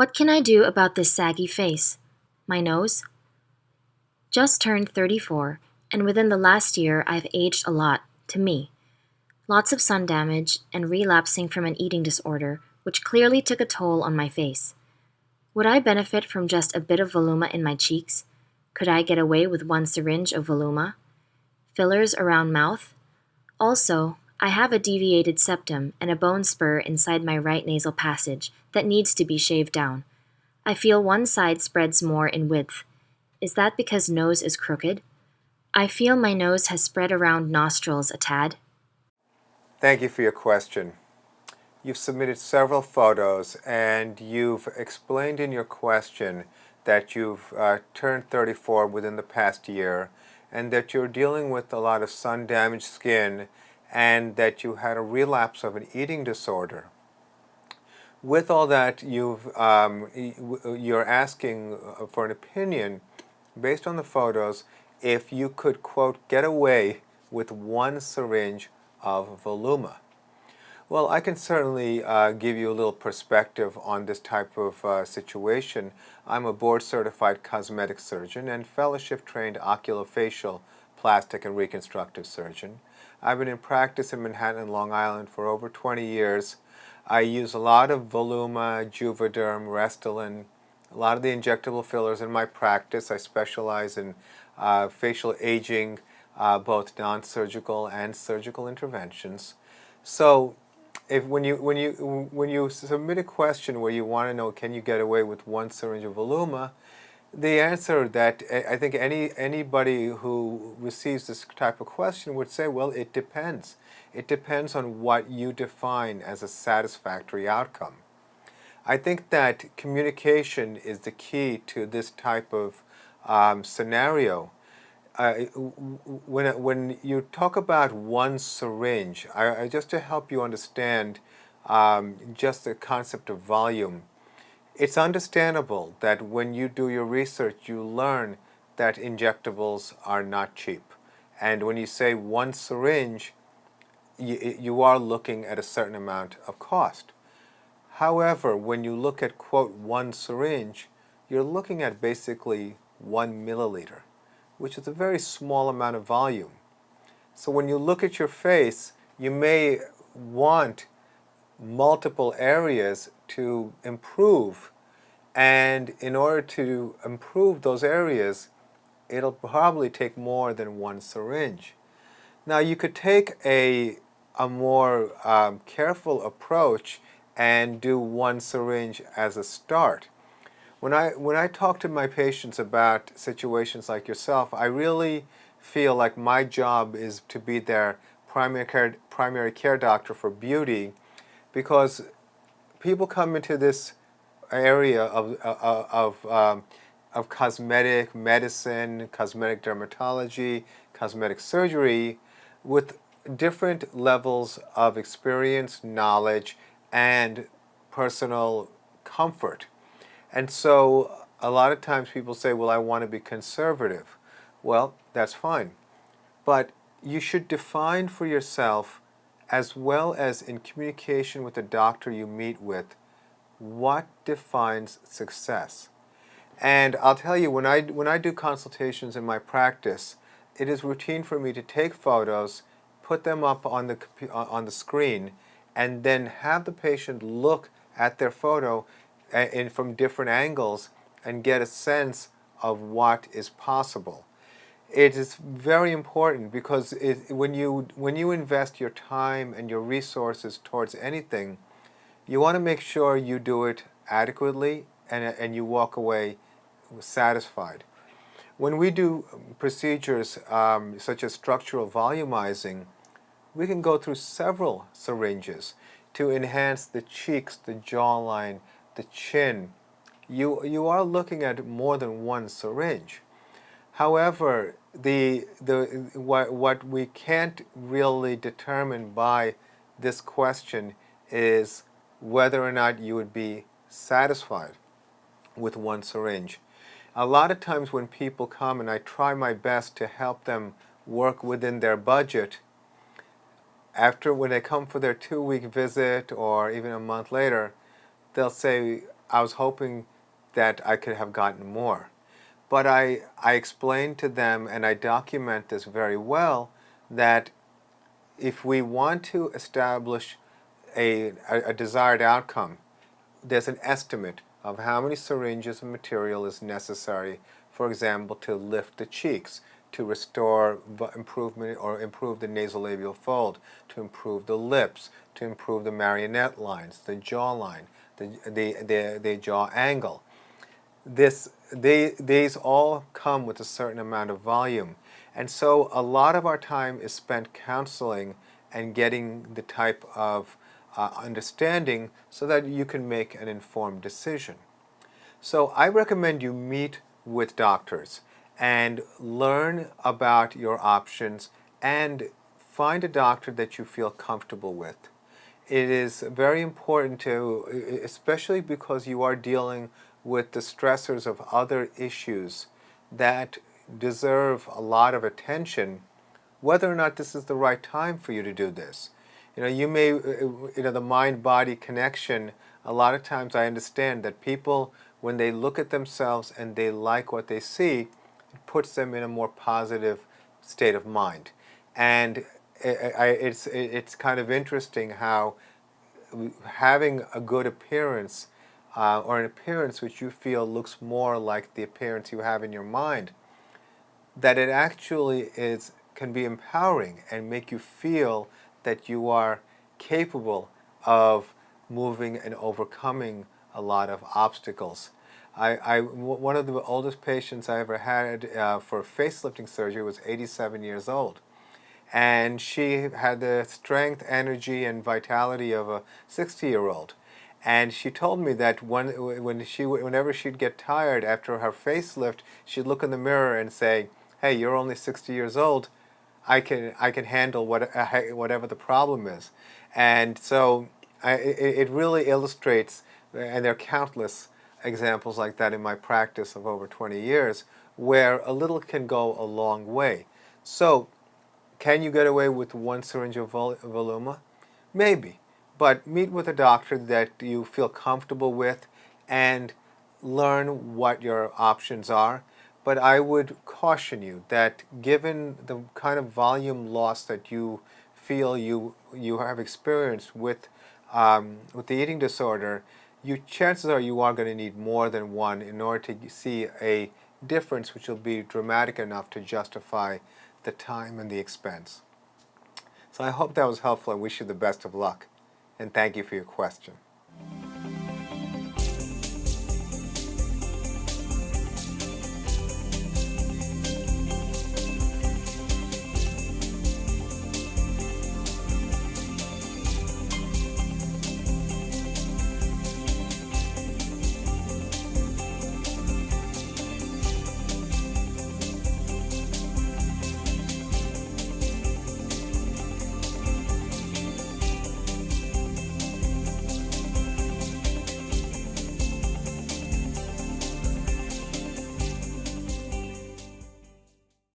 What can I do about this saggy face? My nose? Just turned 34, and within the last year I've aged a lot, to me. Lots of sun damage and relapsing from an eating disorder, which clearly took a toll on my face. Would I benefit from just a bit of Voluma in my cheeks? Could I get away with one syringe of Voluma? Fillers around mouth? Also, I have a deviated septum and a bone spur inside my right nasal passage that needs to be shaved down. I feel one side spreads more in width. Is that because nose is crooked? I feel my nose has spread around nostrils a tad. Thank you for your question. You've submitted several photos and you've explained in your question that you've turned 34 within the past year and that you're dealing with a lot of sun-damaged skin and that you had a relapse of an eating disorder. With all that, you're asking for an opinion based on the photos if you could, quote, get away with one syringe of Voluma. Well, I can certainly give you a little perspective on this type of situation. I'm a board-certified cosmetic surgeon and fellowship-trained oculofacial plastic and reconstructive surgeon. I've been in practice in Manhattan and Long Island for over 20 years. I use a lot of Voluma, Juvederm, Restylane, a lot of the injectable fillers in my practice. I specialize in facial aging, both non-surgical and surgical interventions. So, when you submit a question where you want to know can you get away with one syringe of Voluma, the answer that I think anybody who receives this type of question would say, well, it depends. It depends on what you define as a satisfactory outcome. I think that communication is the key to this type of scenario. When you talk about one syringe, just to help you understand just the concept of volume, it's understandable that when you do your research, you learn that injectables are not cheap. And when you say one syringe, you are looking at a certain amount of cost. However, when you look at, quote, one syringe, you're looking at basically 1 milliliter, which is a very small amount of volume. So when you look at your face, you may want multiple areas to improve, and in order to improve those areas, it'll probably take more than one syringe. Now you could take a more careful approach and do one syringe as a start. When I talk to my patients about situations like yourself, I really feel like my job is to be their primary care doctor for beauty, because people come into this area of cosmetic medicine, cosmetic dermatology, cosmetic surgery with different levels of experience, knowledge, and personal comfort. And so a lot of times people say, well, I want to be conservative. Well, that's fine. But you should define for yourself, as well as in communication with the doctor you meet with, what defines success. And I'll tell you, when I do consultations in my practice, it is routine for me to take photos, put them up on the screen, and then have the patient look at their photo from different angles and get a sense of what is possible. It is very important because when you invest your time and your resources towards anything, you want to make sure you do it adequately and you walk away satisfied. When we do procedures such as structural volumizing, we can go through several syringes to enhance the cheeks, the jawline, the chin. You are looking at more than one syringe. However, what we can't really determine by this question is whether or not you would be satisfied with one syringe. A lot of times when people come and I try my best to help them work within their budget, when they come for their 2-week visit or even a month later, they'll say, I was hoping that I could have gotten more. But I explained to them, and I document this very well, that if we want to establish a desired outcome, there's an estimate of how many syringes of material is necessary, for example, to lift the cheeks, to restore improvement or improve the nasolabial fold, to improve the lips, to improve the marionette lines, the jawline, the jaw angle. These all come with a certain amount of volume. And so a lot of our time is spent counseling and getting the type of understanding so that you can make an informed decision. So I recommend you meet with doctors and learn about your options and find a doctor that you feel comfortable with. It is very important to, especially because you are dealing with the stressors of other issues that deserve a lot of attention, whether or not this is the right time for you to do this. You may, the mind-body connection, a lot of times I understand that people, when they look at themselves and they like what they see, it puts them in a more positive state of mind. And it's kind of interesting how having a good appearance or an appearance which you feel looks more like the appearance you have in your mind, that it actually can be empowering and make you feel that you are capable moving and overcoming a lot of obstacles. One of the oldest patients I ever had for facelifting surgery was 87 years old. And she had the strength, energy, and vitality of a 60-year-old. And she told me that whenever she'd get tired after her facelift, she'd look in the mirror and say, "Hey, you're only 60 years old. I can handle whatever the problem is." And so it really illustrates, and there are countless examples like that in my practice of over 20 years, where a little can go a long way. So can you get away with one syringe of Voluma? Maybe. But meet with a doctor that you feel comfortable with and learn what your options are. But I would caution you that given the kind of volume loss that you feel you have experienced with the eating disorder, chances are you are going to need more than one in order to see a difference which will be dramatic enough to justify the time and the expense. So I hope that was helpful. I wish you the best of luck, and thank you for your question.